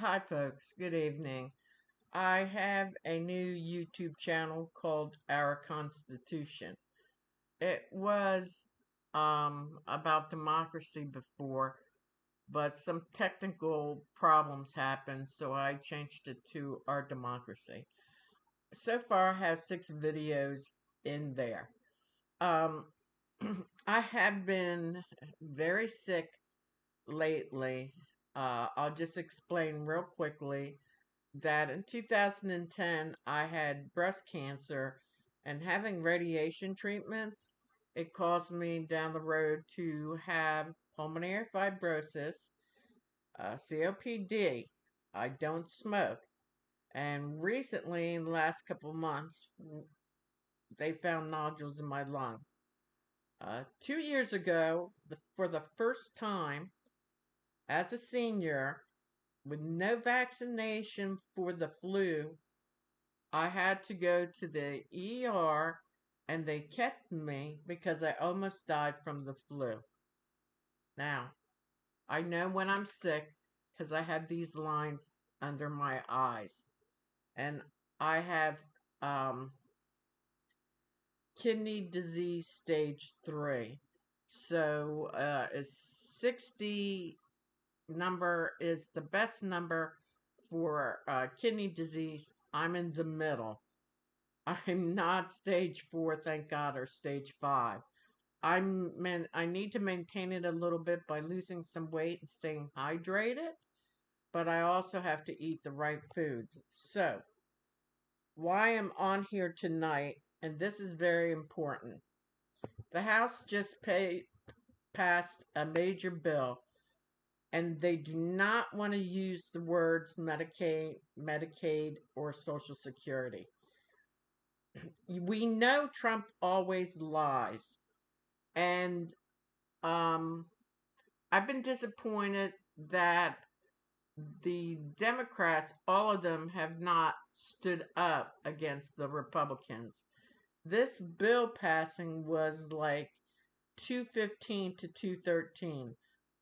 Hi, folks. Good evening. I have a new YouTube channel called Our Constitution. It was about democracy before, but some technical problems happened, so I changed it to Our Democracy. So far, I have 6 videos in there. Um, I have been very sick lately. I'll just explain real quickly that in 2010 I had breast cancer, and having radiation treatments, it caused me down the road to have pulmonary fibrosis, COPD. I don't smoke. And recently, in the last couple of months, they found nodules in my lung. 2 years ago, for the first time as a senior, with no vaccination for the flu, I had to go to the ER, and they kept me because I almost died from the flu. Now, I know when I'm sick because I have these lines under my eyes. And I have um, kidney disease stage 3. So, 60 number is the best number for kidney disease. I'm in the middle. I'm not stage 4, thank God, or stage 5. I need to maintain it a little bit by losing some weight and staying hydrated, but I also have to eat the right foods. So, why I'm on here tonight, and this is very important. The House just passed a major bill, and they do not want to use the words Medicaid, or Social Security. We know Trump always lies. And I've been disappointed that the Democrats, all of them, have not stood up against the Republicans. This bill passing was like 215 to 213.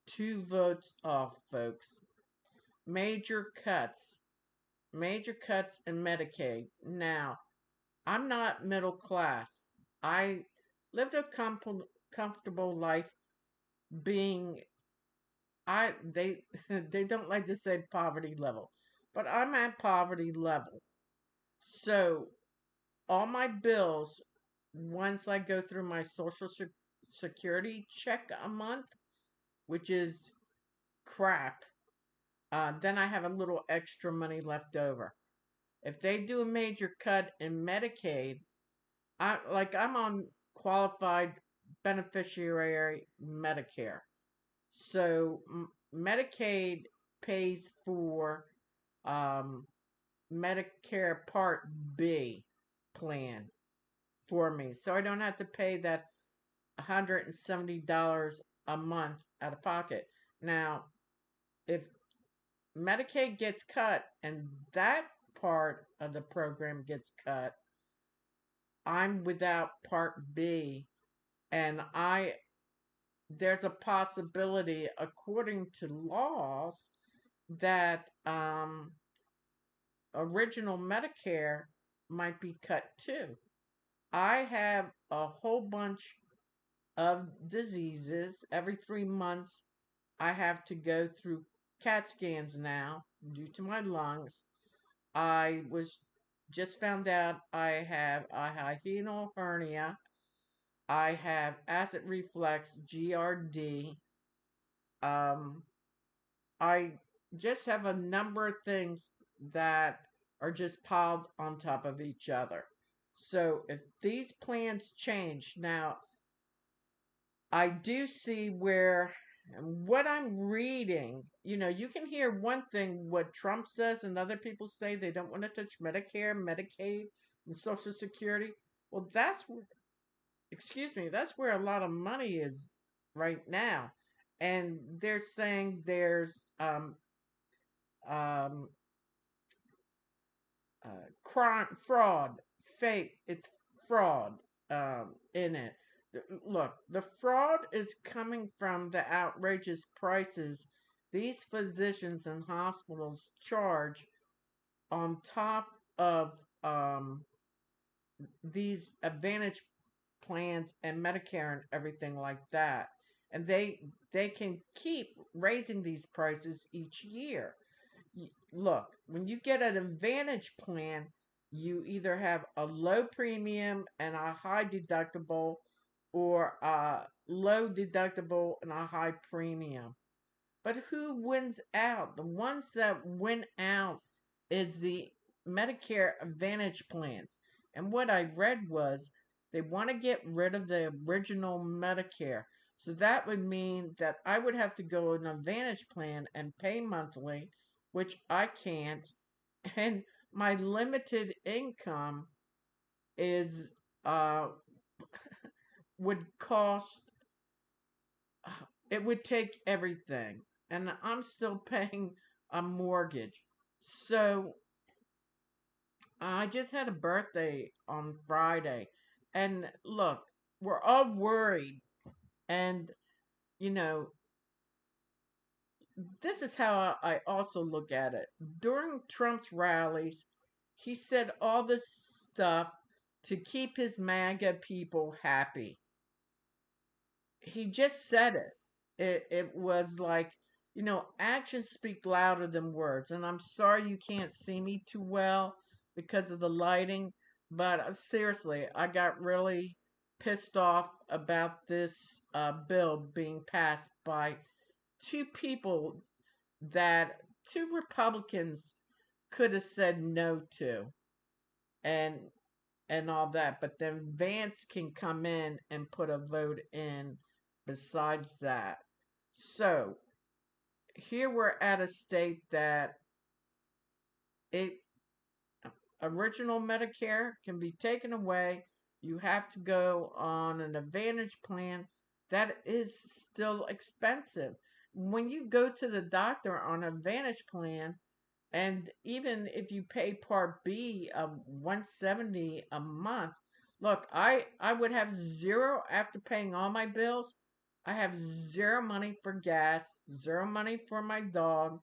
2 votes off, folks. Major cuts. Major cuts in Medicaid. Now, I'm not middle class. I lived a comfortable life being they they don't like to say poverty level, but I'm at poverty level. So all my bills, once I go through my social security check a month, which is crap, then I have a little extra money left over. If they do a major cut in Medicaid, I'm on qualified beneficiary Medicare. So Medicaid pays for um, Medicare Part B plan for me. So I don't have to pay that $170 a month out of pocket. Now, if Medicaid gets cut and that part of the program gets cut, I'm without Part B, and there's a possibility, according to laws, that original Medicare might be cut too. I have a whole bunch of diseases. Every 3 months, I have to go through CAT scans now due to my lungs. I was just found out I have a hiatal hernia. I have acid reflux, GRD. Um, I just have a number of things that are just piled on top of each other. So if these plans change, now I do see where what I'm reading, you can hear one thing what Trump says, and other people say they don't want to touch Medicare, Medicaid, and Social Security. Well, that's where a lot of money is right now. And they're saying there's um, crime, fraud, fake. It's fraud in it. Look, the fraud is coming from the outrageous prices these physicians and hospitals charge on top of um, these advantage plans and Medicare and everything like that. And they can keep raising these prices each year. Look, when you get an advantage plan, you either have a low premium and a high deductible, or a low deductible and a high premium. But who wins out? The ones that win out is the Medicare Advantage plans. And what I read was they want to get rid of the original Medicare. So that would mean that I would have to go an Advantage plan and pay monthly, which I can't. And my limited income is would cost, it would take everything, and I'm still paying a mortgage. So I just had a birthday on Friday, and look, we're all worried. And you know, this is how I also look at it. During Trump's rallies, he said all this stuff to keep his MAGA people happy. He just said it. It was like, actions speak louder than words. And I'm sorry you can't see me too well because of the lighting, but seriously, I got really pissed off about this bill being passed by two people that two Republicans could have said no to. And all that, but then Vance can come in and put a vote in besides that. So here we're at a state that it original Medicare can be taken away. You have to go on an Advantage plan. That is still expensive. When you go to the doctor on an Advantage plan, and even if you pay Part B of 170 a month, look, I would have zero after paying all my bills. I have zero money for gas, zero money for my dog,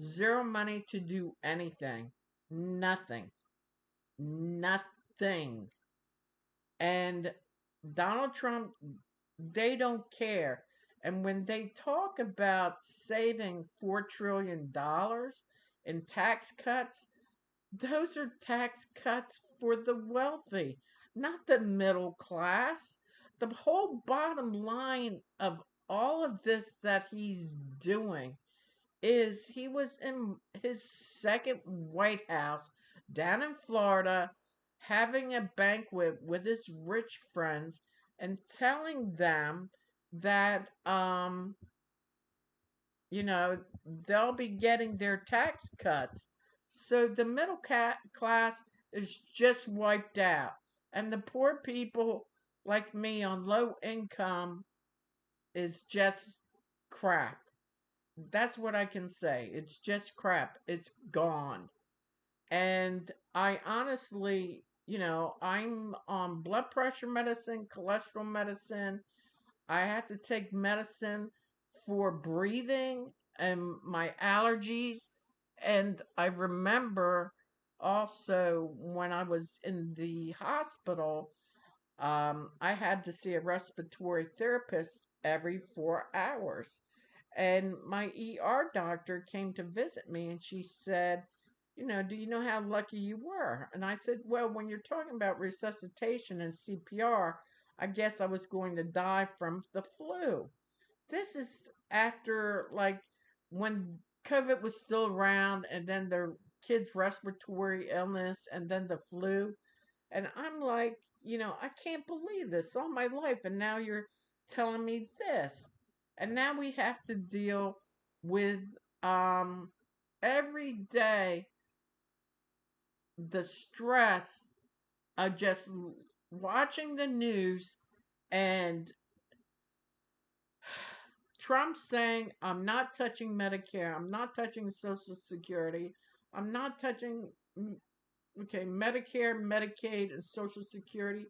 zero money to do anything. Nothing. Nothing. And Donald Trump, they don't care. And when they talk about saving $4 trillion in tax cuts, those are tax cuts for the wealthy, not the middle class. The whole bottom line of all of this that he's doing is he was in his second White House down in Florida having a banquet with his rich friends and telling them that you know, they'll be getting their tax cuts. So the middle class is just wiped out. And the poor people like me on low income is just crap. That's what I can say. It's just crap. It's gone. And I honestly, I'm on blood pressure medicine, cholesterol medicine. I had to take medicine for breathing and my allergies. And I remember also when I was in the hospital, I had to see a respiratory therapist every 4 hours. And my ER doctor came to visit me and she said, do you know how lucky you were? And I said, well, when you're talking about resuscitation and CPR, I guess I was going to die from the flu. This is after, like, when COVID was still around, and then the kids' respiratory illness, and then the flu. And I'm like, I can't believe this all my life. And now you're telling me this. And now we have to deal with um, every day the stress of just watching the news and Trump saying, I'm not touching Medicare, I'm not touching Social Security, I'm not touching, okay, Medicare, Medicaid, and Social Security.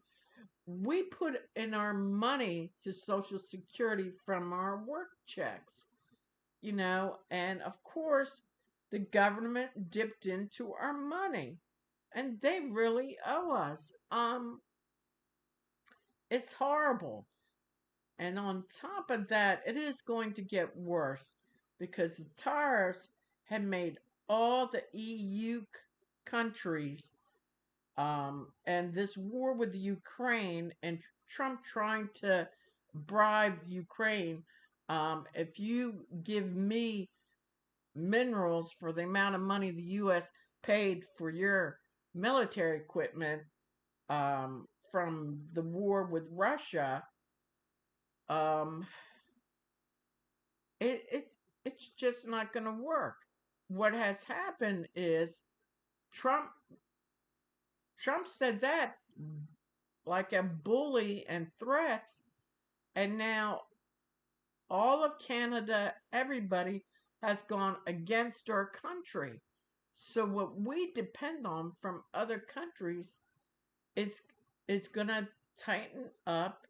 We put in our money to Social Security from our work checks. and of course, the government dipped into our money, and they really owe us. It's horrible. And on top of that, it is going to get worse because the tariffs have made all the EU countries, and this war with the Ukraine and Trump trying to bribe Ukraine. If you give me minerals for the amount of money the U.S. paid for your military equipment, from the war with Russia, um, it it's just not going to work. What has happened is Trump Trump said that like a bully and threats, and now all of Canada, everybody has gone against our country. So what we depend on from other countries is is going to tighten up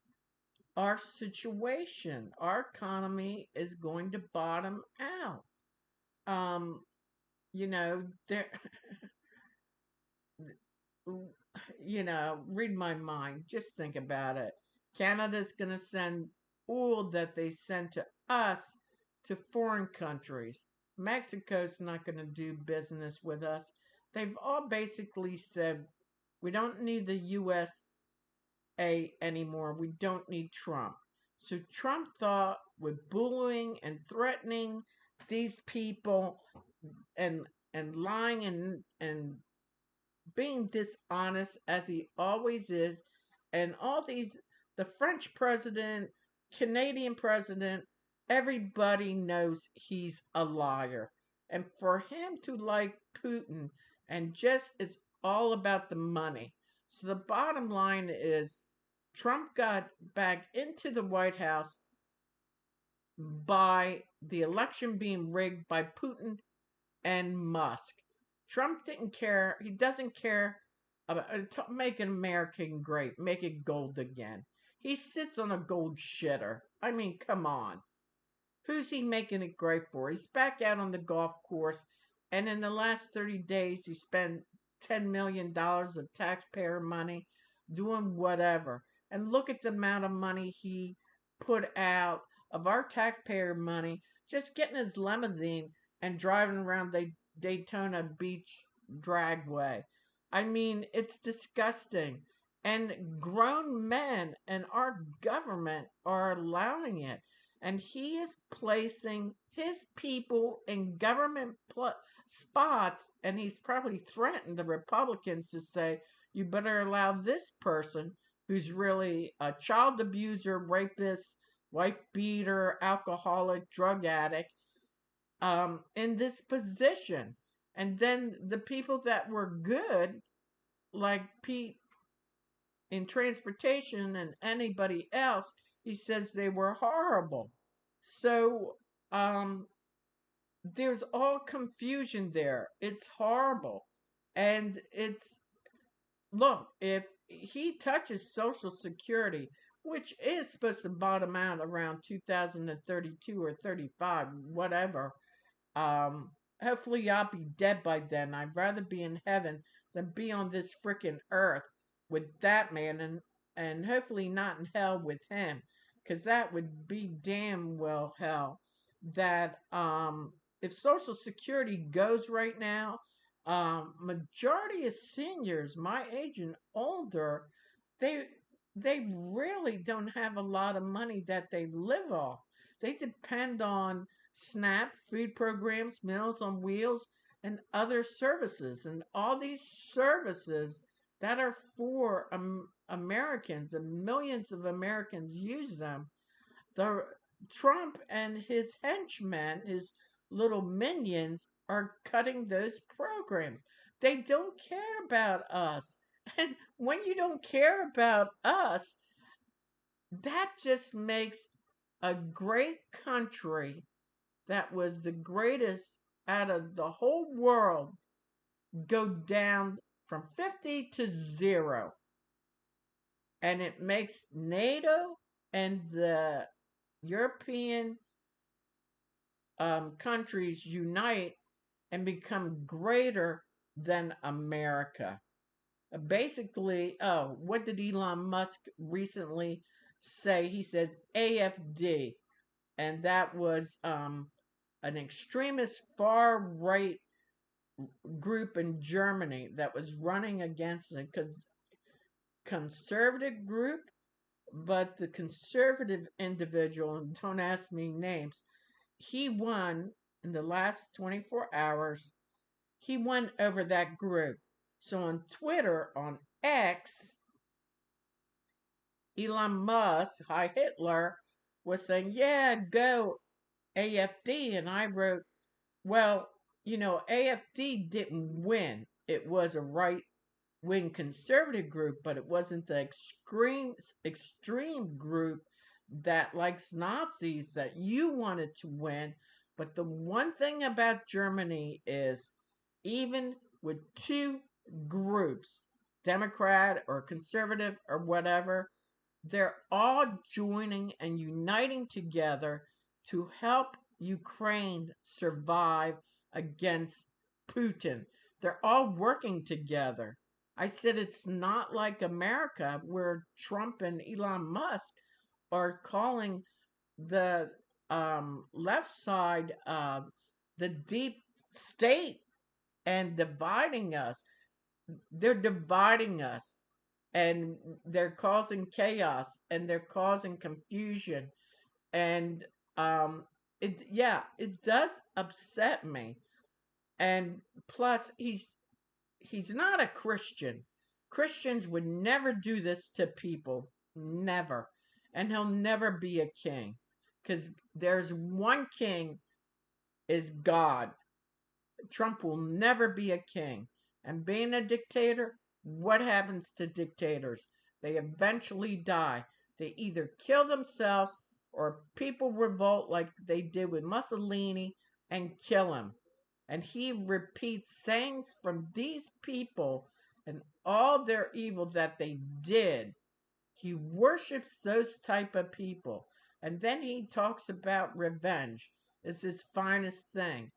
our situation. Our economy is going to bottom out. Um, there, read my mind. Just think about it. Canada's going to send oil that they send to us to foreign countries. Mexico's not going to do business with us. They've all basically said, we don't need the USA anymore. We don't need Trump. So Trump thought with bullying and threatening these people and lying and being dishonest as he always is, and all these, the French president, Canadian president, everybody knows he's a liar. And for him to like Putin and just it's all about the money. So the bottom line is Trump got back into the White House by the election being rigged by Putin and Musk. Trump didn't care. He doesn't care about making America great, make it gold again. He sits on a gold shitter. I mean, come on. Who's he making it great for? He's back out on the golf course, and in the last 30 days, he spent $10 million of taxpayer money doing whatever. And look at the amount of money he put out of our taxpayer money just getting his limousine and driving around the Daytona Beach dragway. I mean, it's disgusting. And grown men and our government are allowing it. And he is placing his people in government spots, and he's probably threatened the Republicans to say, you better allow this person who's really a child abuser, rapist, wife beater, alcoholic, drug addict, in this position. And then the people that were good, like Pete in transportation and anybody else, he says they were horrible. So there's all confusion there. It's horrible. And it's, look, if he touches Social Security, which is supposed to bottom out around 2032 or 35, whatever, um, hopefully I'll be dead by then. I'd rather be in heaven than be on this freaking earth with that man, and hopefully not in hell with him, because that would be damn well hell. That if Social Security goes right now, majority of seniors my age and older, they they really don't have a lot of money that they live off. They depend on SNAP, food programs, Meals on Wheels, and other services. And all these services that are for Americans, and millions of Americans use them. The Trump and his henchmen, his little minions, are cutting those programs. They don't care about us. And when you don't care about us, that just makes a great country that was the greatest out of the whole world go down from 50 to 0. And it makes NATO and the European countries unite and become greater than America. Basically, oh, what did Elon Musk recently say? He says AFD, and that was an extremist far right group in Germany that was running against a conservative group, but the conservative individual, and don't ask me names, he won in the last 24 hours. He won over that group. So on Twitter, on X, Elon Musk, Hi Hitler, was saying, yeah, go AFD. And I wrote, well, AFD didn't win. It was a right wing conservative group, but it wasn't the extreme group that likes Nazis that you wanted to win. But the one thing about Germany is even with two groups, Democrat or conservative or whatever, they're all joining and uniting together to help Ukraine survive against Putin. They're all working together. I said it's not like America where Trump and Elon Musk are calling the left side the deep state and dividing us. They're dividing us and they're causing chaos and they're causing confusion. And it does upset me. And plus, he's not a Christian. Christians would never do this to people, never. And he'll never be a king, because there's one king, is God. Trump will never be a king. And being a dictator, what happens to dictators? They eventually die. They either kill themselves or people revolt like they did with Mussolini and kill him. And he repeats sayings from these people and all their evil that they did. He worships those type of people. And then he talks about revenge is his finest thing.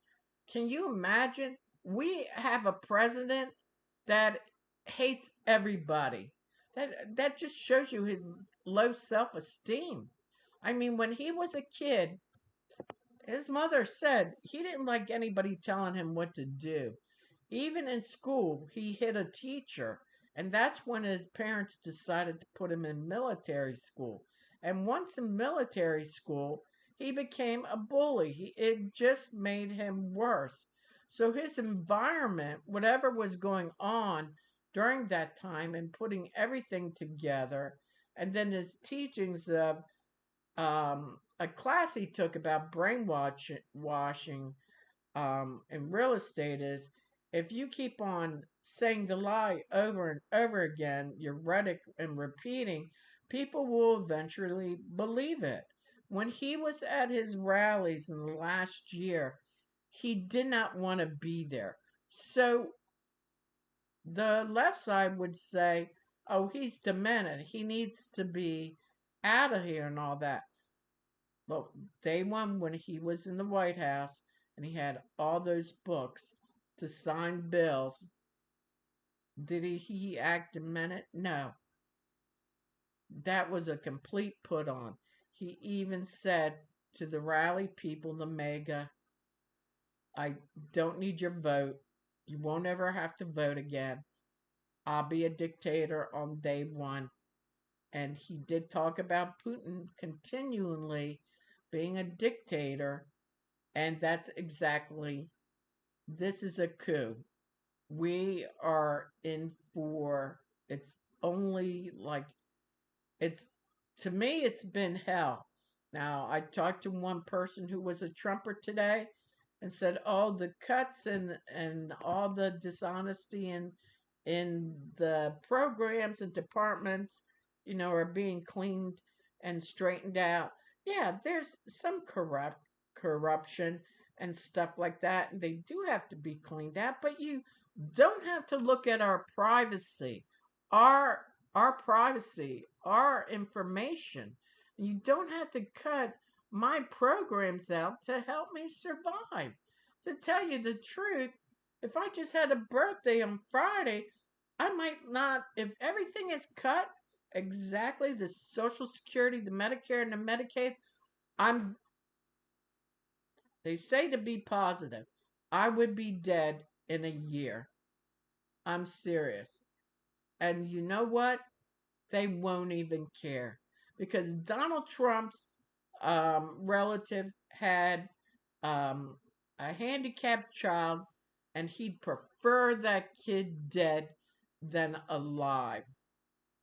Can you imagine? We have a president that hates everybody. That just shows you his low self-esteem. I mean, when he was a kid, his mother said he didn't like anybody telling him what to do. Even in school, he hit a teacher, and that's when his parents decided to put him in military school. And once in military school, he became a bully. It just made him worse. So his environment, whatever was going on during that time and putting everything together, and then his teachings of a class he took about brainwashing in real estate is if you keep on saying the lie over and over again, you're rhetoric and repeating, people will eventually believe it. When he was at his rallies in the last year, he did not want to be there. So the left side would say, oh, he's demented. He needs to be out of here and all that. But day one, when he was in the White House and he had all those books to sign bills, did he act demented? No. That was a complete put on. He even said to the rally people, the mega, I don't need your vote. You won't ever have to vote again. I'll be a dictator on day one. And he did talk about Putin continually being a dictator. And that's exactly, this is a coup. We are in for, it's only like, it's, to me, it's been hell. Now, I talked to one person who was a Trumper today and said, oh, the cuts and all the dishonesty in the programs and departments, are being cleaned and straightened out. Yeah, there's some corruption and stuff like that, and they do have to be cleaned out, but you don't have to look at our privacy, our privacy, our information. You don't have to cut my programs out to help me survive. To tell you the truth, if I just had a birthday on Friday, I might not, if everything is cut exactly, the Social Security, the Medicare, and the Medicaid, I'm, they say to be positive, I would be dead in a year. I'm serious. And you know what? They won't even care because Donald Trump's relative had um, a handicapped child, and he'd prefer that kid dead than alive.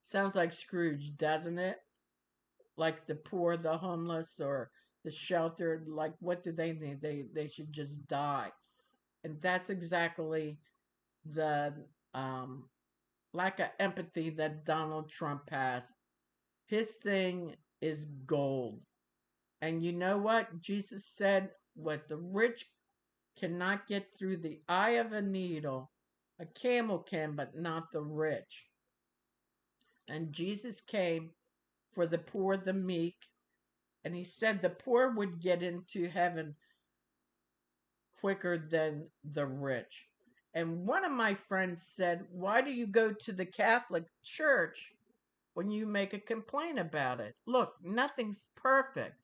Sounds like Scrooge, doesn't it? Like the poor, the homeless, or the sheltered. Like, what do they need? They should just die, and that's exactly the um, lack of empathy that Donald Trump has. His thing is gold. And you know what? Jesus said, what the rich cannot get through the eye of a needle, a camel can, but not the rich. And Jesus came for the poor, the meek, and he said the poor would get into heaven quicker than the rich. And one of my friends said, why do you go to the Catholic Church when you make a complaint about it? Look, nothing's perfect.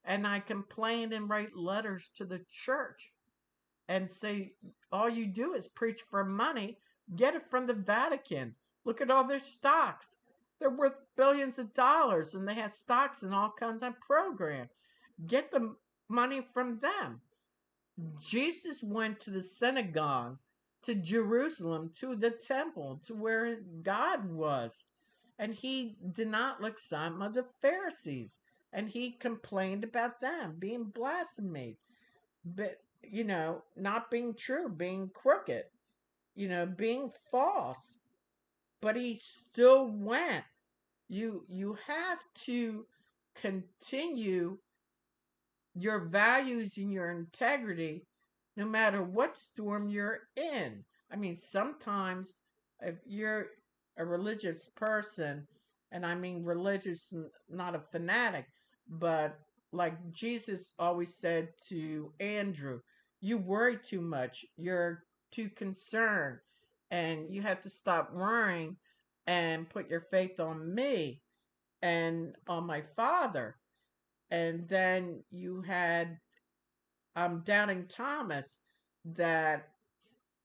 And I complain and write letters to the church and say, all you do is preach for money, get it from the Vatican. Look at all their stocks. They're worth billions of dollars and they have stocks in all kinds of programs. Get the money from them. Jesus went to the synagogue, to Jerusalem, to the temple, to where God was. And he did not look some of the Pharisees. And he complained about them being blasphemy, but not being true, being crooked, being false. But he still went. You have to continue your values and your integrity no matter what storm you're in. I mean, sometimes if you're a religious person, and I mean religious, not a fanatic, but like Jesus always said to Andrew, you worry too much, you're too concerned, and you have to stop worrying and put your faith on me and on my Father. And then you had doubting Thomas, that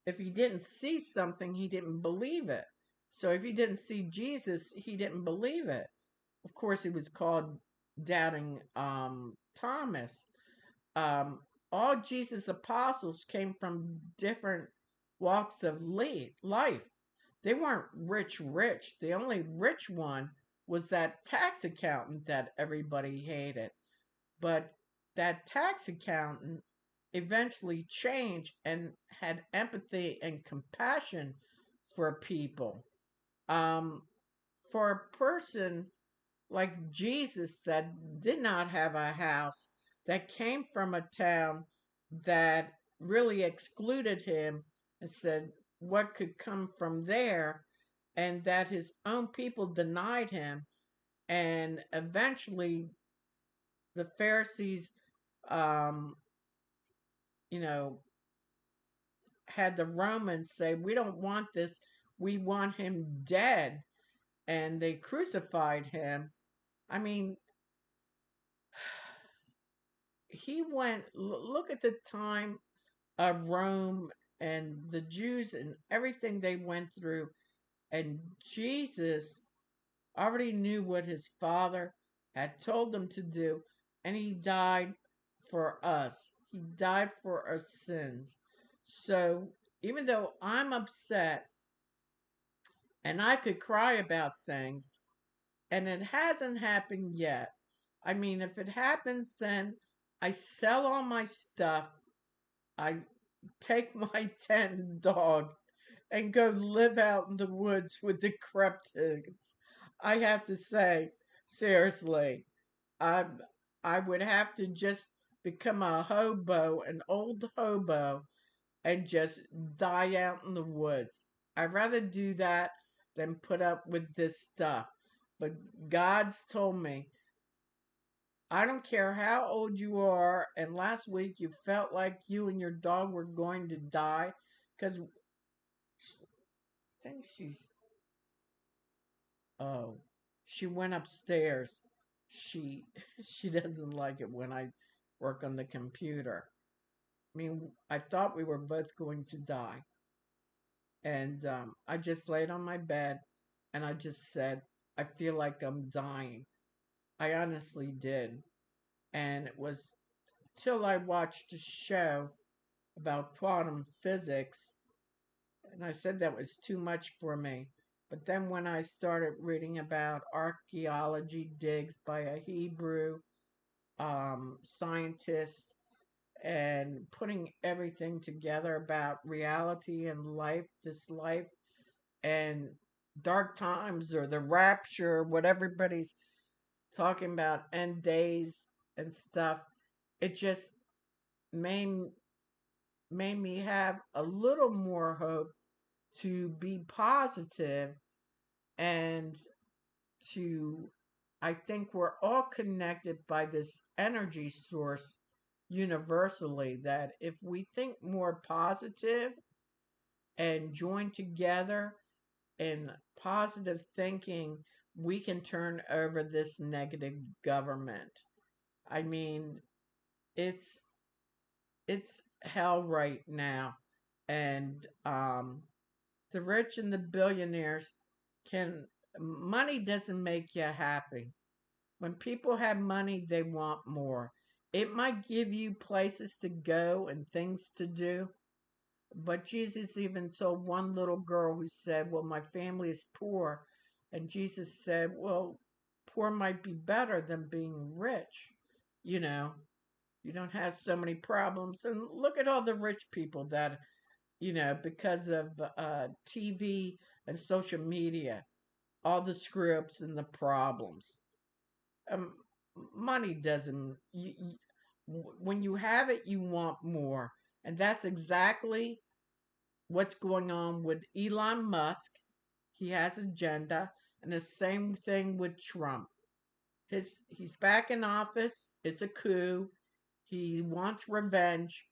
if he didn't see something, he didn't believe it. So if he didn't see Jesus, he didn't believe it. Of course, he was called doubting Thomas. Um, all Jesus' apostles came from different walks of life. They weren't rich. The only rich one was that tax accountant that everybody hated. But that tax accountant eventually changed and had empathy and compassion for people. Um, for a person like Jesus that did not have a house, that came from a town that really excluded him and said what could come from there, and that his own people denied him, and eventually the Pharisees, um, you know, had the Romans say, we don't want this, we want him dead, and they crucified him. I mean, he went, look at the time of Rome and the Jews and everything they went through, and Jesus already knew what his Father had told him to do, and he died for us. He died for our sins. So even though I'm upset and I could cry about things, and it hasn't happened yet. I mean, if it happens, then I sell all my stuff. I take my 10 dog and go live out in the woods with the cryptids. I have to say, seriously, I I would have to just become a hobo, an old hobo, and just die out in the woods. I'd rather do that than put up with this stuff. But God's told me I don't care how old you are, and last week you felt like you and your dog were going to die because I think oh, she went upstairs. She she doesn't like it when I work on the computer. I mean, I thought we were both going to die. And I just laid on my bed and I just said, I feel like I'm dying. I honestly did. And it was till I watched a show about quantum physics, and I said that was too much for me. But then when I started reading about archaeology digs by a Hebrew scientist and putting everything together about reality and life, this life, and dark times or the rapture, what everybody's talking about, end days and stuff, it just made made me have a little more hope to be positive and to I think we're all connected by this energy source universally that if we think more positive and join together in positive thinking, we can turn over this negative government. I mean, it's it's hell right now, and the rich and the billionaires can. Money doesn't make you happy. When people have money, they want more. It might give you places to go and things to do, but Jesus even told one little girl who said, well, my family is poor. And Jesus said, well, poor might be better than being rich. You know, you don't have so many problems. And look at all the rich people that, because of TV and social media, all the scripts and the problems. Um, Money doesn't, when you have it, you want more. And that's exactly what's going on with Elon Musk. He has agenda, and the same thing with Trump. He's back in office. It's a coup. He wants revenge,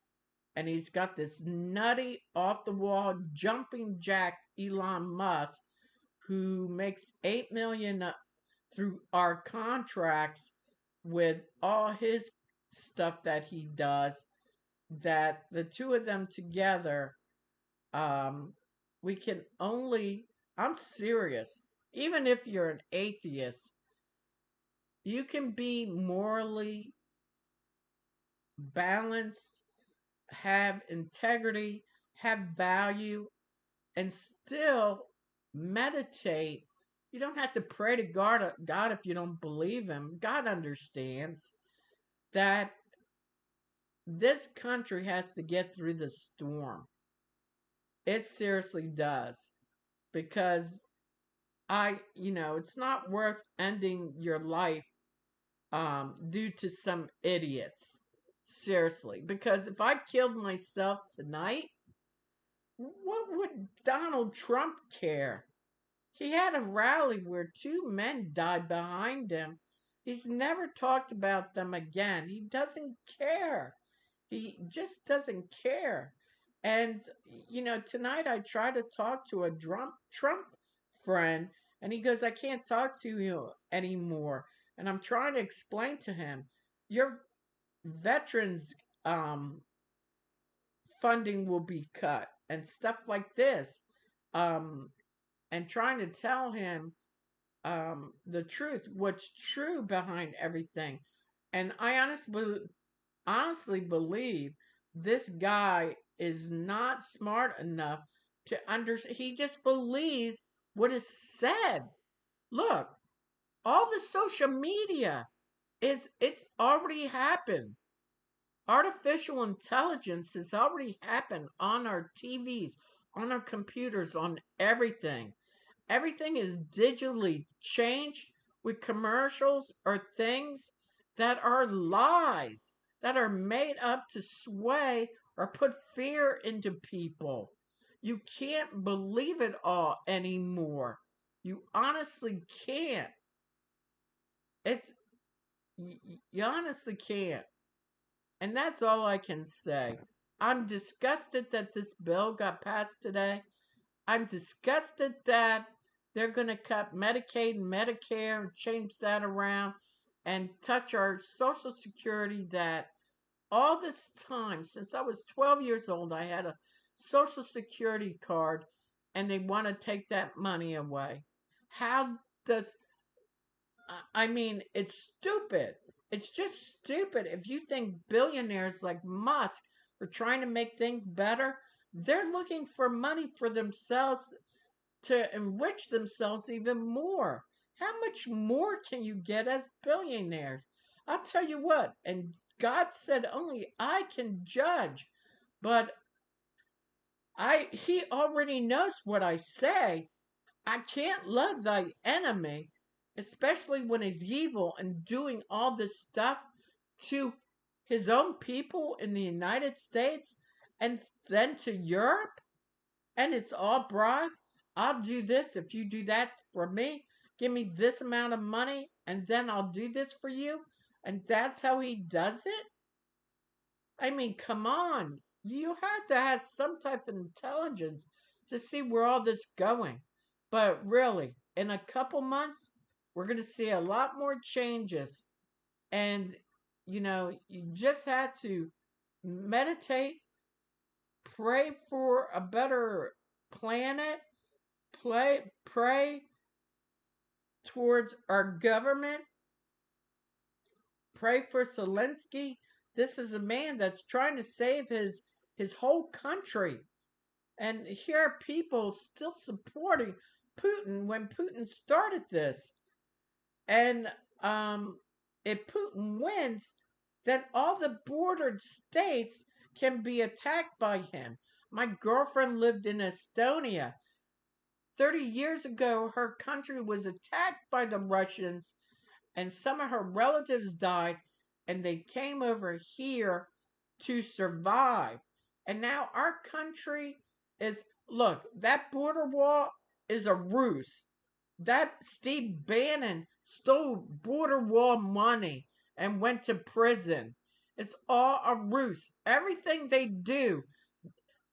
and he's got this nutty, off the wall, jumping jack Elon Musk, who makes 8 million through our contracts with all his stuff that he does. That the two of them together um, we can only, I'm serious, even if you're an atheist, you can be morally balanced, have integrity, have value, and still meditate. You don't have to pray to God if you don't believe Him. God understands that this country has to get through the storm. It seriously does. Because it's not worth ending your life due to some idiots. Seriously. Because if I killed myself tonight, what would Donald Trump care? He had a rally where two men died behind him. He's never talked about them again. He doesn't care. He just doesn't care. And, tonight I tried to talk to a Trump friend, and he goes, I can't talk to you anymore. And I'm trying to explain to him, your veterans funding will be cut and stuff like this. Um, and trying to tell him the truth, what's true behind everything. And I honestly believe this guy is not smart enough to understand. He just believes what is said. Look, all the social media it's already happened. Artificial intelligence has already happened on our TVs, on our computers, on everything. Everything is digitally changed with commercials or things that are lies, that are made up to sway or put fear into people. You can't believe it all anymore. You honestly can't. It's You honestly can't. And that's all I can say. I'm disgusted that this bill got passed today. I'm disgusted that they're going to cut Medicaid and Medicare and change that around and touch our Social Security that all this time, since I was 12 years old, I had a Social Security card and they want to take that money away. How does, I mean, it's stupid. It's just stupid. If you think billionaires like Musk are trying to make things better, they're looking for money for themselves to enrich themselves even more. How much more can you get as billionaires? I'll tell you what, and God said only I can judge, but he already knows what I say. I can't love thy enemy, especially when he's evil and doing all this stuff to his own people in the United States and then to Europe. And it's all bribes. I'll do this if you do that for me. Give me this amount of money, and then I'll do this for you. And that's how he does it? I mean, come on. You have to have some type of intelligence to see where all this going. But really, in a couple months, we're going to see a lot more changes. And, you just had to meditate, pray for a better planet, pray towards our government, pray for Zelensky. This is a man that's trying to save his whole country. And here are people still supporting Putin when Putin started this. And if Putin wins, then all the bordered states can be attacked by him. My girlfriend lived in Estonia. 30 years ago, her country was attacked by the Russians, and some of her relatives died, and they came over here to survive. And now our country is, look, that border wall is a ruse. That Steve Bannon stole border wall money and went to prison. It's all a ruse. Everything they do,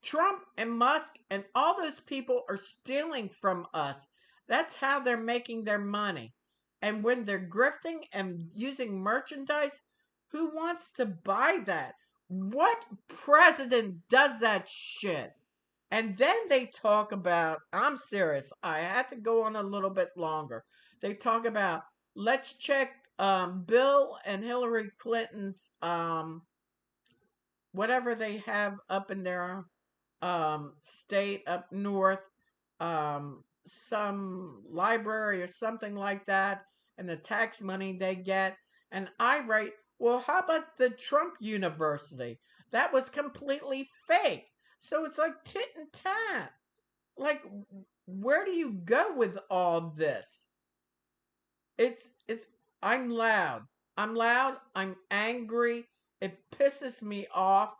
Trump and Musk and all those people are stealing from us. That's how they're making their money. And when they're grifting and using merchandise, who wants to buy that? What president does that shit? And then they talk about, I'm serious, I had to go on a little bit longer. They talk about, let's check Bill and Hillary Clinton's whatever they have up in their state up north, some library or something like that, and the tax money they get. And I write, well, how about the Trump University? That was completely fake. So it's like tit and tat. Like, where do you go with all this? It's I'm loud. I'm loud. I'm angry. It pisses me off.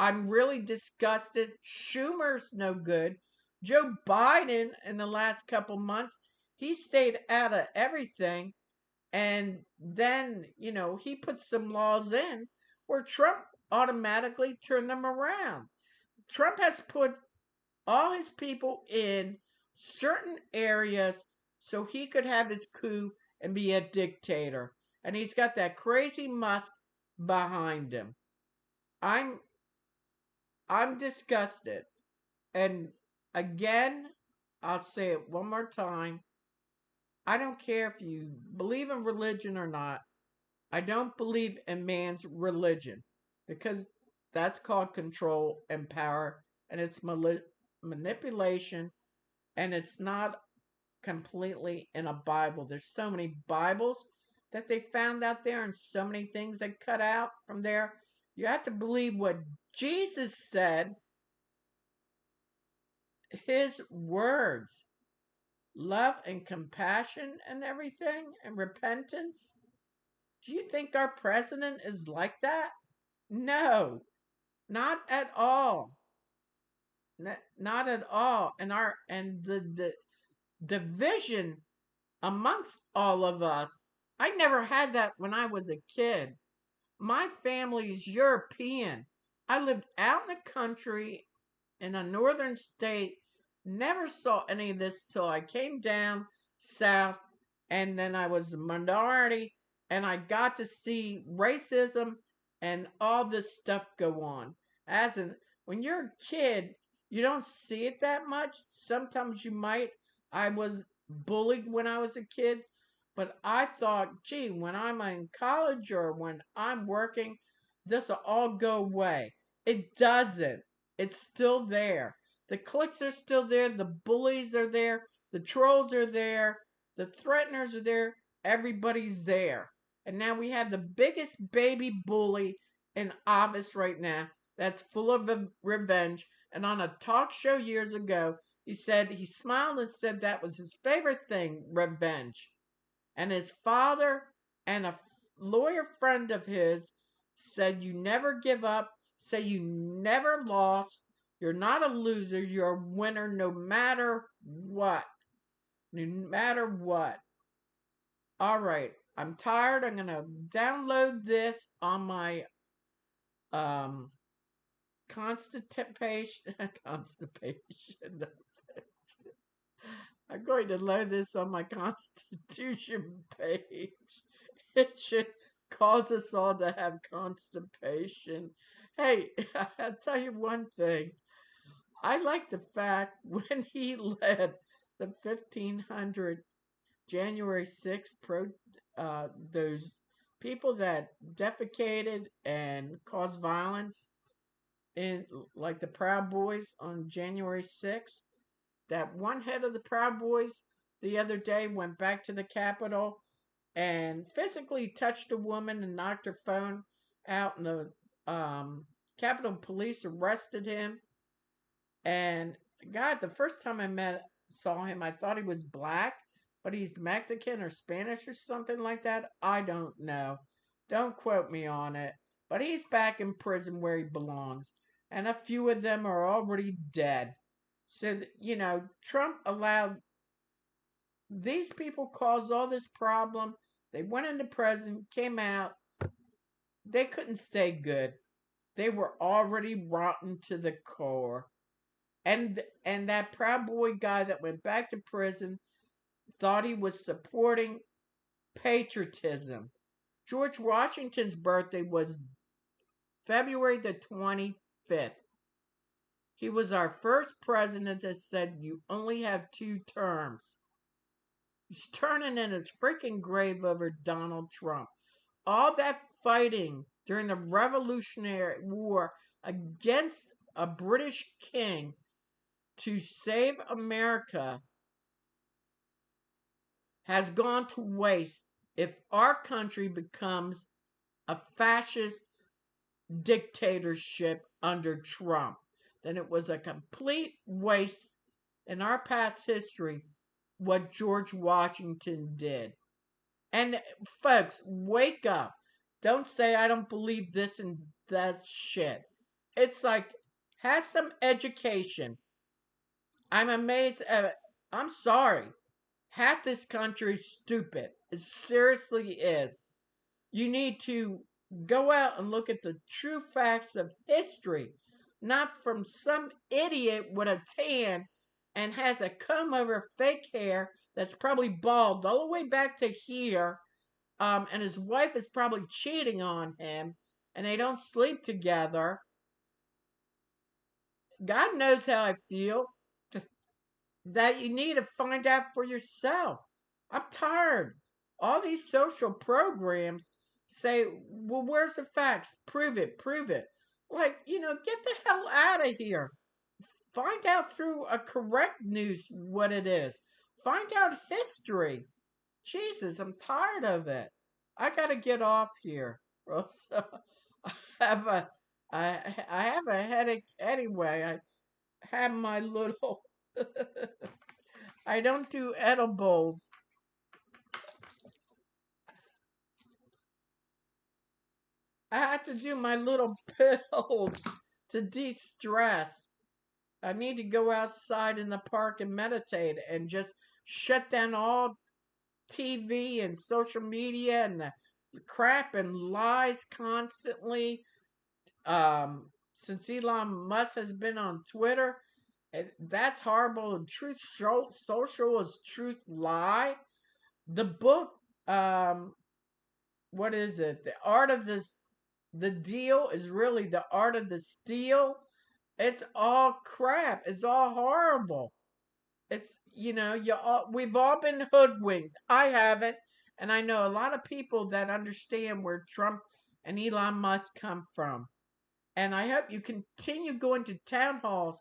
I'm really disgusted. Schumer's no good. Joe Biden in the last couple months, he stayed out of everything. And then, he put some laws in where Trump automatically turned them around. Trump has put all his people in certain areas so he could have his coup and be a dictator. And he's got that crazy Musk behind him. I'm I'm disgusted. And again, I'll say it one more time. I don't care if you believe in religion or not. I don't believe in man's religion because that's called control and power, and it's manipulation, and it's not completely in a Bible. There's so many Bibles that they found out there, and so many things they cut out from there. You have to believe what Jesus said, his words, love and compassion and everything, and repentance. Do you think our president is like that? No, not at all. Not at all. And the division amongst all of us. I never had that when I was a kid. My family is European. I lived out in the country in a northern state, never saw any of this till I came down south, and then I was a minority, and I got to see racism and all this stuff go on. As in, when you're a kid, you don't see it that much. Sometimes you might. I was bullied when I was a kid, but I thought, gee, when I'm in college or when I'm working, this will all go away. It doesn't. It's still there. The cliques are still there. The bullies are there. The trolls are there. The threateners are there. Everybody's there. And now we have the biggest baby bully in office right now that's full of revenge. And on a talk show years ago, he said he smiled and said that was his favorite thing, revenge. And his father and a lawyer friend of his said, you never give up, say you never lost, you're not a loser, you're a winner no matter what. No matter what. All right, I'm tired. I'm going to download this on my um constipation. Constipation. I'm going to load this on my Constitution page. It should cause us all to have constipation. Hey, I'll tell you one thing. I like the fact when he led the 1500 January 6th those people that defecated and caused violence in like the Proud Boys on January 6th. That one head of the Proud Boys the other day went back to the Capitol and physically touched a woman and knocked her phone out, and the Capitol Police arrested him. And God, the first time saw him, I thought he was black, but he's Mexican or Spanish or something like that. I don't know. Don't quote me on it. But he's back in prison where he belongs, and a few of them are already dead. So, Trump allowed these people caused all this problem. They went into prison, came out. They couldn't stay good. They were already rotten to the core. And that Proud Boy guy that went back to prison thought he was supporting patriotism. George Washington's birthday was February the 25th. He was our first president that said you only have 2 terms. He's turning in his freaking grave over Donald Trump. All that fighting during the Revolutionary War against a British king to save America has gone to waste if our country becomes a fascist dictatorship under Trump. Then it was a complete waste in our past history what George Washington did. And folks, wake up. Don't say I don't believe this and that shit. It's like, have some education. I'm amazed at, I'm sorry. Half this country is stupid. It seriously is. You need to go out and look at the true facts of history, not from some idiot with a tan and has a comb over fake hair that's probably bald all the way back to here, and his wife is probably cheating on him, and they don't sleep together. God knows how I feel. That you need to find out for yourself. I'm tired. All these social programs say, well, where's the facts? Prove it, prove it. Like, get the hell out of here. Find out through a correct news what it is. Find out history. Jesus, I'm tired of it. I gotta get off here. Rosa. I have a I have a headache anyway. I have my little I don't do edibles. I had to do my little pills to de-stress. I need to go outside in the park and meditate and just shut down all TV and social media and the crap and lies constantly. Since Elon Musk has been on Twitter, that's horrible. And Truth Social is truth lie. The book, what is it? The art of this, the deal is really the art of the steal. It's all crap. It's all horrible. It's we've all been hoodwinked. I haven't, and I know a lot of people that understand where Trump and Elon Musk come from. And I hope you continue going to town halls.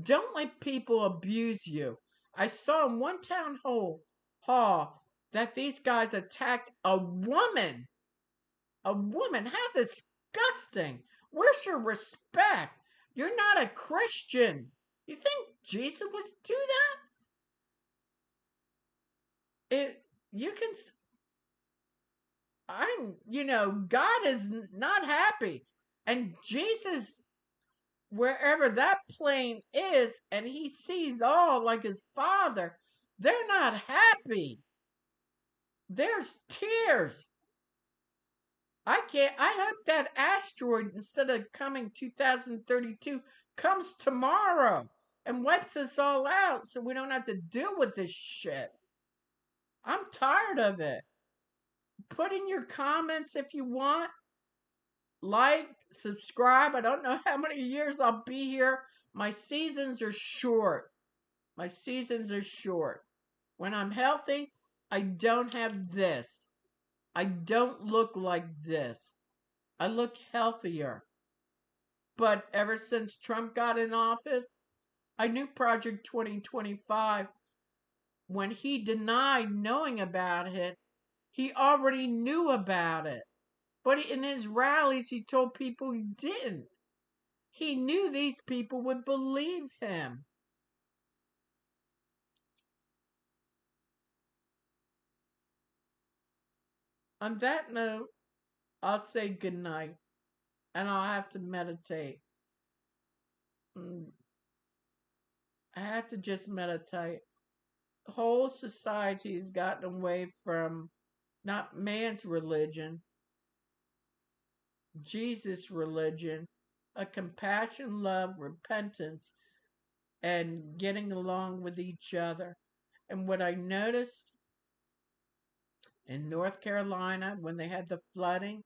Don't let people abuse you. I saw in one hall that these guys attacked a woman. A woman. How disgusting. Where's your respect? You're not a Christian. You think Jesus would do that? You can God is not happy. And Jesus, wherever that plane is, and he sees all like his father, they're not happy. There's tears. I hope that asteroid, instead of coming 2032, comes tomorrow and wipes us all out so we don't have to deal with this shit. I'm tired of it. Put in your comments if you want. Like, subscribe. I don't know how many years I'll be here. My seasons are short. My seasons are short. When I'm healthy, I don't have this. I don't look like this. I look healthier. But ever since Trump got in office, I knew Project 2025. When he denied knowing about it, he already knew about it. But in his rallies, he told people he didn't. He knew these people would believe him. On that note, I'll say goodnight and I'll have to meditate. Mm, I have to just meditate. The whole society's gotten away from not man's religion, Jesus' religion, a compassion, love, repentance, and getting along with each other. And what I noticed in North Carolina when they had the flooding,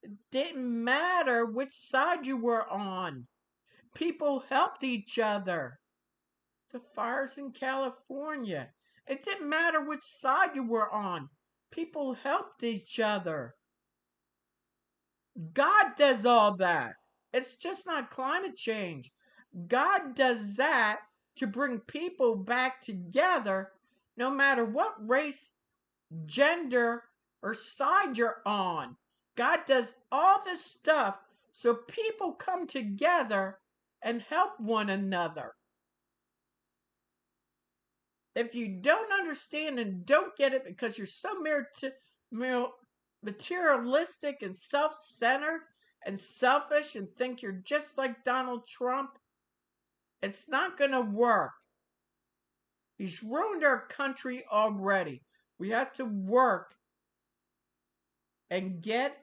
it didn't matter which side you were on. People helped each other. The fires in California, it didn't matter which side you were on. People helped each other. God does all that. It's just not climate change. God does that to bring people back together no matter what race, gender, or side you're on. God does all this stuff so people come together and help one another. If you don't understand and don't get it because you're so materialistic and self centered and selfish and think you're just like Donald Trump, it's not going to work. He's ruined our country already. We have to work and get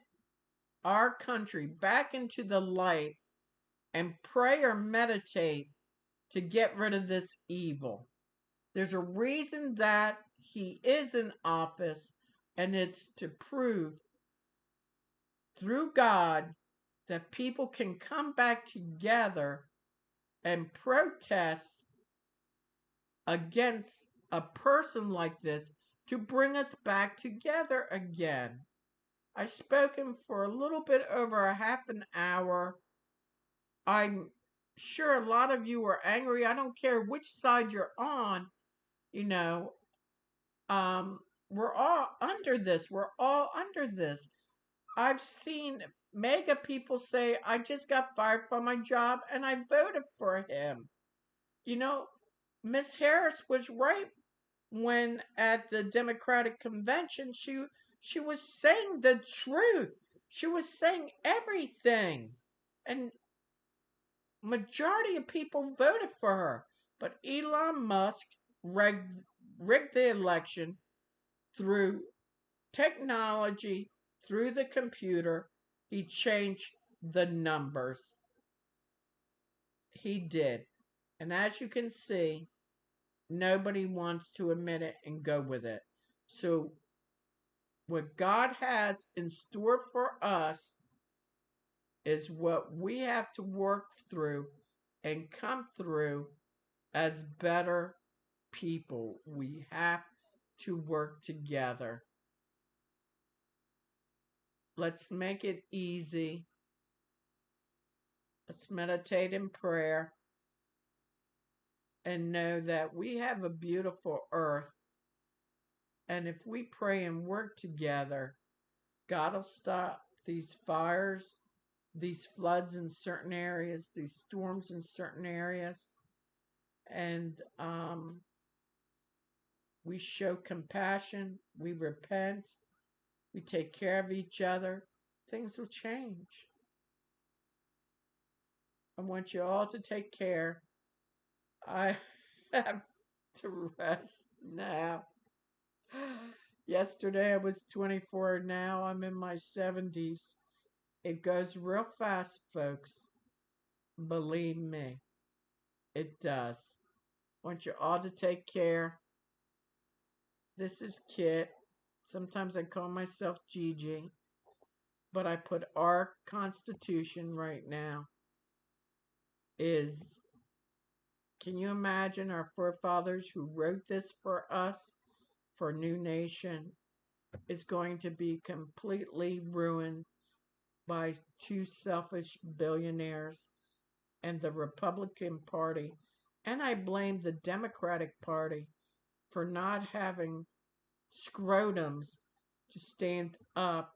our country back into the light and pray or meditate to get rid of this evil. There's a reason that he is in office, and it's to prove through God that people can come back together and protest against a person like this to bring us back together again. I've spoken for a little bit over a half an hour. I'm sure a lot of you are angry. I don't care which side you're on, you know. We're all under this. We're all under this. I've seen mega people say, I just got fired from my job and I voted for him. You know, Miss Harris was right when at the Democratic convention she was saying the truth. She was saying everything. And majority of people voted for her. But Elon Musk rigged the election through technology, through the computer. He changed the numbers. He did. And as you can see, nobody wants to admit it and go with it. So, what God has in store for us is what we have to work through and come through as better people. We have to work together. Let's make it easy. Let's meditate in prayer and know that we have a beautiful earth. And if we pray and work together, God will stop these fires, these floods in certain areas, these storms in certain areas. And we show compassion, we repent, we take care of each other, things will change. I want you all to take care. I have to rest now. Yesterday I was 24, now I'm in my 70s. It goes real fast, folks. Believe me, it does. I want you all to take care. This is Kit. Sometimes I call myself Gigi, but I put our Constitution right now is, can you imagine our forefathers who wrote this for us, for a new nation, is going to be completely ruined by two selfish billionaires and the Republican Party. And I blame the Democratic Party for not having scrotums to stand up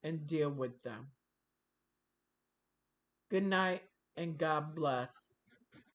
and deal with them. Good night and God bless.